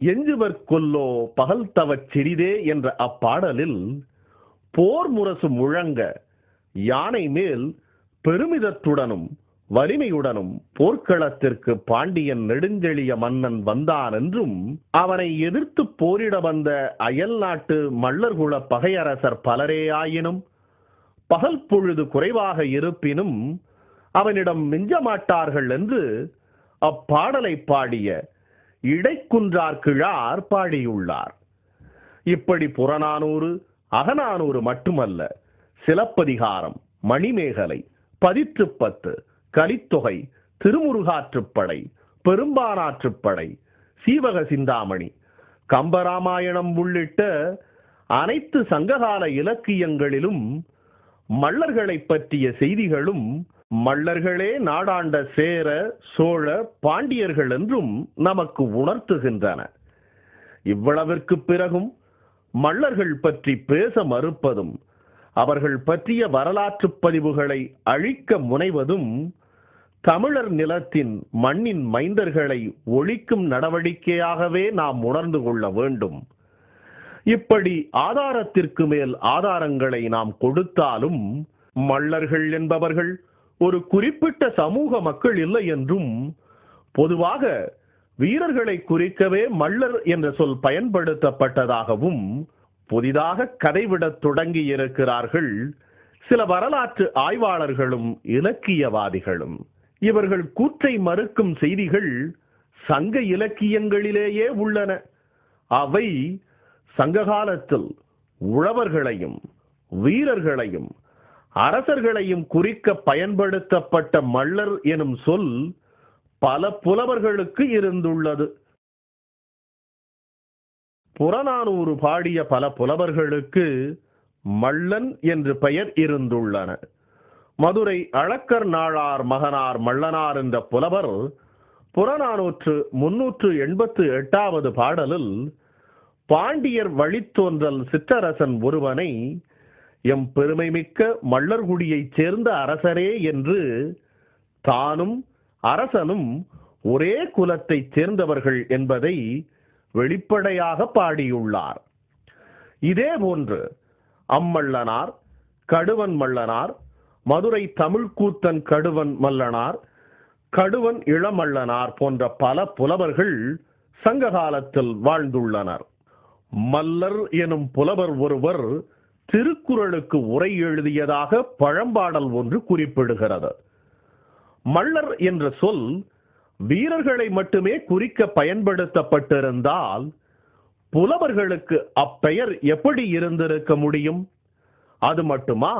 எஞ்சுவர் கொல்லோ பகல் தவச் சிறிதே என்ற அப்பாடலில் போர் முரசு முழங்க யானை மேல் பெருமிதத்துடனும் வலிமையுடனும் போர்க்களத்திற்கு பாண்டியன் நெடுஞ்செழிய மன்னன் வந்தான் என்றும் அவனை எதிர்த்து போரிட வந்த அயல் நாட்டு மல்லர்குல பகையரசர் பலரே ஆயினும் பகல் பொழுது குறைவாக இருப்பினும் அவனிடம் மிஞ்சமாட்டார்கள் என்று அப்பாடலை பாடிய இடைக்குன்றார் கிழார் பாடியுள்ளார். இப்படி புறநானூறு அகநானூறு மட்டுமல்ல, சிலப்பதிகாரம், மணிமேகலை, பதிற்றுப்பத்து, கலித்தொகை, திருமுருகாற்றுப்படை, பெரும்பானாற்றுப்படை, சீவக சிந்தாமணி, கம்பராமாயணம் உள்ளிட்ட அனைத்து சங்ககால இலக்கியங்களிலும் மல்லர்களை பற்றிய செய்திகளும் மல்லர்களே நாடாண்ட சேர சோழ பாண்டியர்கள் என்றும் நமக்கு உணர்த்துகின்றன. இவ்வளவிற்கு பிறகும் மல்லர்கள் பற்றி பேச மறுப்பதும் அவர்கள் பற்றிய வரலாற்று பதிவுகளை அழிக்க முனைவதும் தமிழர் நிலத்தின் மண்ணின் மைந்தர்களை ஒழிக்கும் நடவடிக்கையாகவே நாம் உணர்ந்து கொள்ள வேண்டும். இப்படி ஆதாரத்திற்கு மேல் ஆதாரங்களை நாம் கொடுத்தாலும் மல்லர்கள் என்பவர்கள் ஒரு குறிப்பிட்ட சமூக மக்கள் இல்லை என்றும், பொதுவாக வீரர்களை குறிக்கவே மல்லர் என்ற சொல் பயன்படுத்தப்பட்டதாகவும் புதிதாக கதைவிடத் தொடங்கி இருக்கிறார்கள் சில வரலாற்று ஆய்வாளர்களும் இலக்கியவாதிகளும். இவர்கள் கூற்றை மறுக்கும் செய்திகள் சங்க இலக்கியங்களிலேயே உள்ளன. அவை சங்ககாலத்தில் உழவர்களையும் வீரர்களையும் அரசர்களையும் குறிக்க பயன்படுத்தப்பட்ட மல்லர் எனும் சொல் பல புலவர்களுக்கு இருந்துள்ளது. புறநானூறு பாடிய பல புலவர்களுக்கு மல்லன் என்று பெயர் இருந்துள்ளன. மதுரை அளக்கர் நாளார் மகனார் மல்லனார் என்ற புலவர் புறநானூற்று 388வது பாடலில் பாண்டியர் வழித்தோன்றல் சிற்றரசன் ஒருவனை எம் பெருமைமிக்க மல்லர்குடியைச் சேர்ந்த அரசரே என்று தானும் அரசனும் ஒரே குலத்தைச் சேர்ந்தவர்கள் என்பதை வெளிப்படையாக பாடியுள்ளார். இதேபோன்று அம்மல்லனார், கடுவன் மல்லனார், மதுரை தமிழ்க்கூத்தன் கடுவன் மல்லனார், கடுவன் இளமல்லனார் போன்ற பல புலவர்கள் சங்க காலத்தில் வாழ்ந்துள்ளனர். மல்லர் எனும் புலவர் ஒருவர் திருக்குறளுக்கு உரை எழுதியதாக பழம்பாடல் ஒன்று குறிப்பிடுகிறது. மல்லர் என்ற சொல் வீரர்களை மட்டுமே குறிக்க பயன்படுத்தப்பட்டிருந்தால் புலவர்களுக்கு அப்பெயர் எப்படி இருந்திருக்க முடியும்? அது மட்டுமா,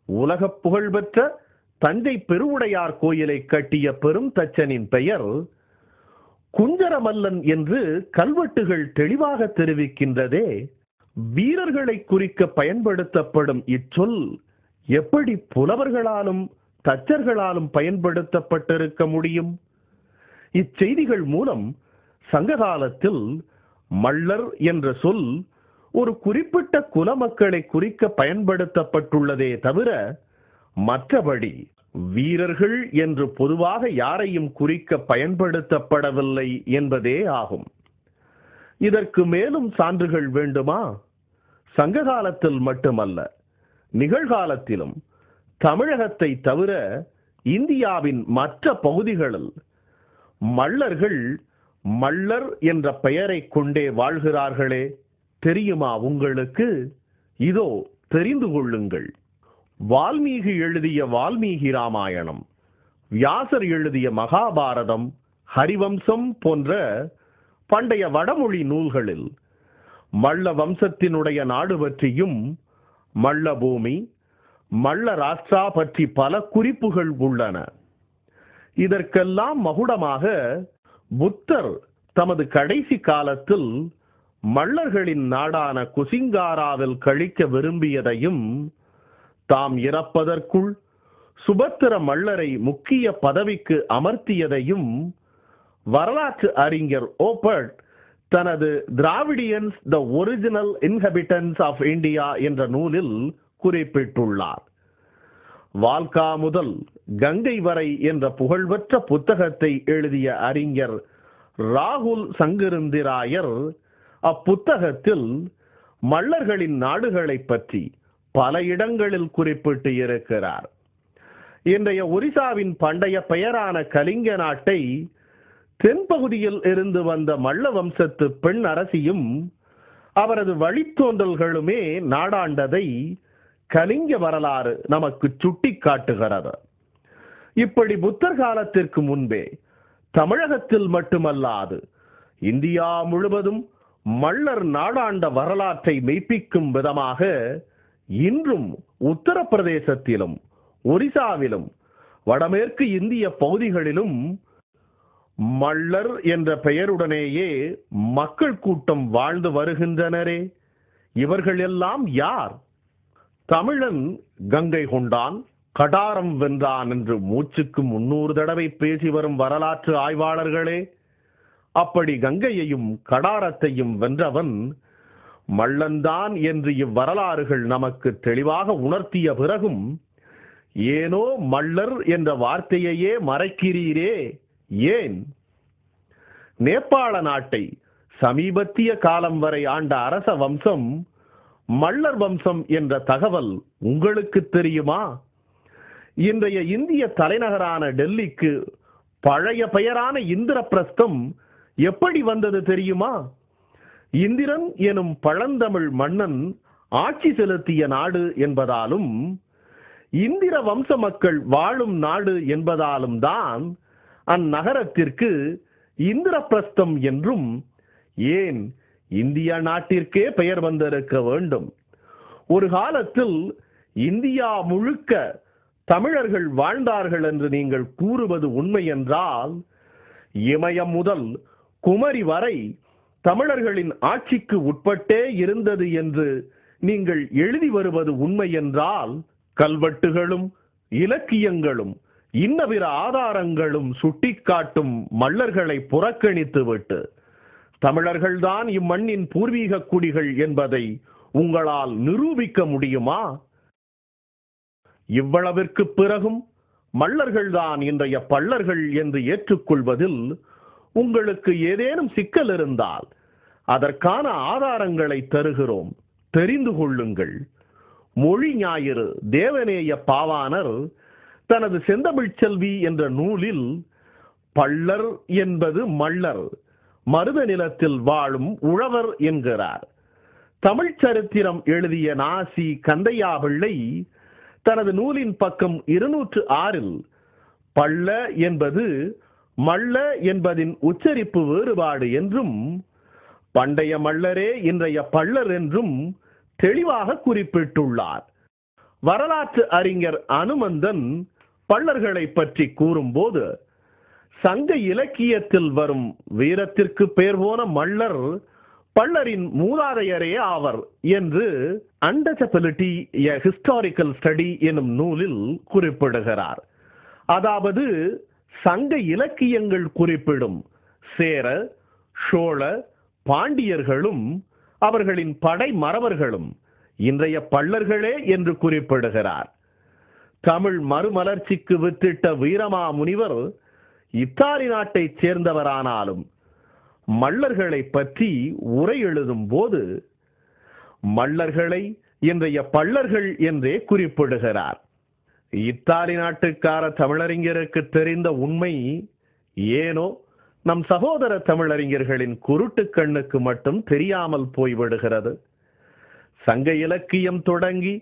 உலக புகழ்பெற்ற தஞ்சை பெருவுடையார் கோயிலை கட்டிய பெரும் தச்சனின் பெயர் குஞ்சரமல்லன் என்று கல்வெட்டுகள் தெளிவாக தெரிவிக்கின்றதே. வீரர்களை குறிக்க பயன்படுத்தப்படும் இச்சொல் எப்படி புலவர்களாலும் தச்சர்களாலும் பயன்படுத்தப்பட்டிருக்க முடியும்? இச்செய்திகள் மூலம் சங்ககாலத்தில் மல்லர் என்ற சொல் ஒரு குறிப்பிட்ட குல மக்களை குறிக்க பயன்படுத்தப்பட்டுள்ளதே தவிர மற்றபடி வீரர்கள் என்று பொதுவாக யாரையும் குறிக்க பயன்படுத்தப்படவில்லை என்பதே ஆகும். இதற்கு மேலும் சான்றுகள் வேண்டுமா? சங்க காலத்தில் மட்டுமல்ல, நிகழ்காலத்திலும் தமிழகத்தை தவிர இந்தியாவின் மற்ற பகுதிகளில் மல்லர்கள் மல்லர் என்ற பெயரை கொண்டே வாழ்கிறார்களே. தெரியுமா உங்களுக்கு? இதோ தெரிந்து கொள்ளுங்கள். வால்மீகி எழுதிய வால்மீகி ராமாயணம், வியாசர் எழுதிய மகாபாரதம், ஹரிவம்சம் போன்ற பண்டைய வடமொழி நூல்களில் மல்ல வம்சத்தினுடைய நாடு பற்றியும் மல்ல பூமி, மல்ல ராஷ்டிரா பற்றி பல குறிப்புகள் உள்ளன. இதற்கெல்லாம் மகுடமாக புத்தர் தமது கடைசி காலத்தில் மல்லர்களின் நாடான குசிங்காராவில் கழிக்க விரும்பியதையும், தாம் இறப்பதற்குள் சுபத்திர மல்லரை முக்கிய பதவிக்கு அமர்த்தியதையும் வரலாற்று அறிஞர் ஓபர்ட் தனது Dravidians the original inhabitants of India என்ற நூலில் குறிப்பிட்டுள்ளார். வால்கா முதல் கங்கை வரை என்ற புகழ்பெற்ற புத்தகத்தை எழுதிய அறிஞர் ராகுல் சங்கருந்திராயர் அப்புத்தகத்தில் மல்லர்களின் நாடுகளை பற்றி பல இடங்களில் குறிப்பிட்டு இருக்கிறார். இன்றைய ஒரிசாவின் பண்டைய பெயரான கலிங்க நாட்டை தென்பகுதியில் இருந்து வந்த மல்ல வம்சத்து பெண் அரசியும் அவரது வழித்தோன்றல்களுமே நாடாண்டதை கலிங்க வரலாறு நமக்கு சுட்டி காட்டுகிறது. இப்படி புத்தர் காலத்திற்கு முன்பே தமிழகத்தில் மட்டுமல்லாது இந்தியா முழுவதும் மல்லர் நாடாண்ட வரலாற்றை மெய்ப்பிக்கும் விதமாக இன்றும் உத்தரப்பிரதேசத்திலும் ஒரிசாவிலும் வடமேற்கு இந்திய பகுதிகளிலும் மல்லர் என்ற பெயருடனேயே மக்கள் கூட்டம் வாழ்ந்து வருகின்றனரே. இவர்கள் எல்லாம் யார்? தமிழன் கங்கை கொண்டான், கடாரம் வென்றான் என்று மூச்சுக்கு 300 தடவை பேசி வரும் வரலாற்று ஆய்வாளர்களே, அப்படி கங்கையையும் கடாரத்தையும் வென்றவன் மல்லன்தான் என்று இவ்வரலாறுகள் நமக்கு தெளிவாக உணர்த்திய பிறகும் ஏனோ மல்லர் என்ற வார்த்தையையே மறைக்கிறீரே, ஏன்? நேபாள நாட்டை சமீபத்திய காலம் வரை ஆண்ட அரச வம்சம் மல்லர் வம்சம் என்ற தகவல் உங்களுக்கு தெரியுமா? இன்றைய இந்திய தலைநகரான டெல்லிக்கு பழைய பெயரான இந்திரபிரஸ்தம் எப்படி வந்தது தெரியுமா? இந்திரன் எனும் பழந்தமிழ் மன்னன் ஆட்சி செலுத்திய நாடு என்பதாலும் இந்திர வம்ச மக்கள் வாழும் நாடு என்பதாலும் தான் அந்நகரத்திற்கு இந்திரபிரஸ்தம் என்றும், ஏன் இந்திய நாட்டிற்கே பெயர் வந்திருக்க வேண்டும். ஒரு காலத்தில் இந்தியா முழுக்க தமிழர்கள் வாழ்ந்தார்கள் என்று நீங்கள் கூறுவது உண்மை என்றால், இமயம் முதல் குமரி வரை தமிழர்களின் ஆட்சிக்கு உட்பட்டே இருந்தது என்று நீங்கள் எழுதி வருவது உண்மை என்றால், கல்வெட்டுகளும் இலக்கியங்களும் இன்ன பிற ஆதாரங்களும் சுட்டிக்காட்டும் மல்லர்களை புறக்கணித்துவிட்டு தமிழர்கள்தான் இம்மண்ணின் பூர்வீக குடிகள் என்பதை உங்களால் நிரூபிக்க முடியுமா? இவ்வளவிற்கு பிறகும் மல்லர்கள்தான் இன்றைய பல்லர்கள் என்று ஏற்றுக்கொள்வதில் உங்களுக்கு ஏதேனும் சிக்கல் இருந்தால் அதற்கான ஆதாரங்களை தருகிறோம், தெரிந்து கொள்ளுங்கள். மொழி ஞாயிறு தேவநேய பாவாணர் தனது செந்தமிழ்ச் செல்வி என்ற நூலில் பல்லர் என்பது மல்லர், மருத நிலத்தில் வாழும் உழவர் என்கிறார். தமிழ் சரித்திரம் எழுதிய நாசி கந்தையா பிள்ளை தனது நூலின் பக்கம் 206 பல்ல என்பது மல்ல என்பதின் உச்சரிப்பு வேறுபாடு என்றும், பண்டைய மல்லரே இன்றைய பல்லர் என்றும் தெளிவாக குறிப்பிட்டுள்ளார். வரலாற்று அறிஞர் அனுமந்தன் பல்லர்களை பற்றி கூறும்போது, சங்க இலக்கியத்தில் வரும் வீரத்திற்கு பெயர் போன மல்லர் பல்லரின் மூதாதையரே ஆவர் என்று அன்டச்சபிலிட்டி எ ஹிஸ்டாரிக்கல் ஸ்டடி எனும் நூலில் குறிப்பிடுகிறார். அதாவது சங்க இலக்கியங்கள் குறிப்பிடும் சேர, சோழ, பாண்டியர்களும் அவர்களின் படை மறவர்களும் இன்றைய பல்லர்களே என்று குறிப்பிடுகிறார். தமிழ் மறுமலர்ச்சிக்கு வித்திட்ட வீரமா முனிவர் இத்தாலி நாட்டைச் சேர்ந்தவரானாலும் மல்லர்களை பற்றி உரை எழுதும் போது மல்லர்களை இன்றைய பல்லர்கள் என்றே குறிப்பிடுகிறார். இத்தாலி நாட்டுக்கார தமிழறிஞருக்கு தெரிந்த உண்மை ஏனோ நம் சகோதர தமிழறிஞர்களின் குருட்டு கண்ணுக்கு மட்டும் தெரியாமல் போய்விடுகிறது. சங்க இலக்கியம் தொடங்கி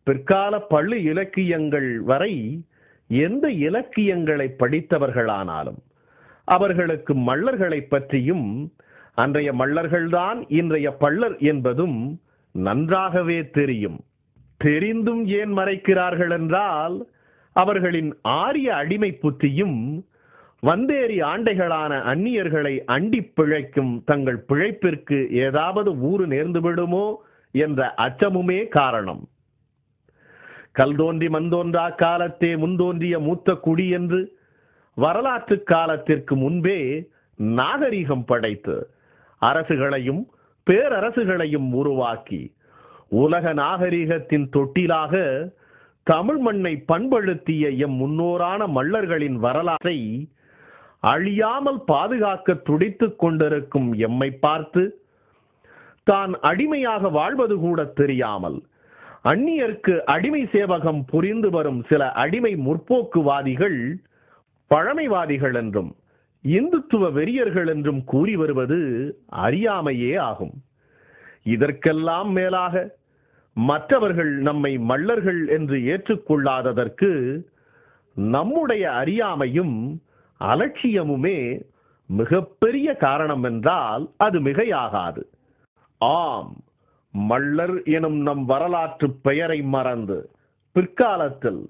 பிற்கால பள்ளி இலக்கியங்கள் வரை எந்த இலக்கியங்களை படித்தவர்களானாலும் அவர்களுக்கு மல்லர்களை பற்றியும் அன்றைய மல்லர்கள்தான் இன்றைய பல்லர் என்பதும் நன்றாகவே தெரியும். தெரிந்தும் ஏன் மறைக்கிறார்கள் என்றால், அவர்களின் ஆரிய அடிமை புத்தியும் வந்தேறி ஆண்டைகளான அந்நியர்களை அண்டி பிழைக்கும் தங்கள் பிழைப்பிற்கு ஏதாவது ஊறு நேர்ந்து விடுமோ என்ற அச்சமுமே காரணம். கல் தோன்றி மண்தோன்றா காலத்தே முன்தோன்றிய மூத்த குடி என்று வரலாற்று காலத்திற்கு முன்பே நாகரிகம் படைத்து அரசுகளையும் பேரரசுகளையும் உருவாக்கி உலக நாகரிகத்தின் தொட்டிலாக தமிழ் மண்ணை பண்படுத்திய எம் முன்னோரான மல்லர்களின் வரலாற்றை அழியாமல் பாதுகாக்க துடித்துக் கொண்டிருக்கும் எம்மை பார்த்து தான் அடிமையாக வாழ்வது கூட தெரியாமல் அந்நியருக்கு அடிமை சேவகம் புரிந்து வரும் சில அடிமை முற்போக்குவாதிகள் பழமைவாதிகள் என்றும் இந்துத்துவ வெறியர்கள் என்றும் கூறி வருவது அறியாமையே ஆகும். இதற்கெல்லாம் மேலாக மற்றவர்கள் நம்மை மள்ளர்கள் என்று ஏற்றுக்கொள்ளாததற்கு நம்முடைய அறியாமையும் அலட்சியமுமே மிகப்பெரிய காரணம் என்றால் அது மிகையாகாது. ஆம், மள்ளர் எனும் நம் வரலாற்று பெயரை மறந்து பிற்காலத்தில்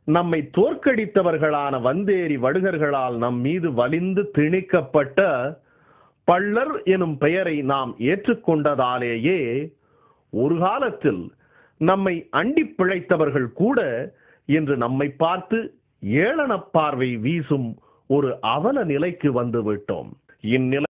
நம்மை தோற்கடித்தவர்களான வந்தேரி வடுகர்களால் நம் மீது வலிந்து திணிக்கப்பட்ட பள்ளர் எனும் பெயரை நாம் ஏற்றுக்கொண்டதாலேயே ஒரு காலத்தில் நம்மை அண்டி பிழைத்தவர்கள் கூட இன்று நம்மை பார்த்து ஏளன பார்வை வீசும் ஒரு அவல நிலைக்கு வந்து விட்டோம். இந்நிலை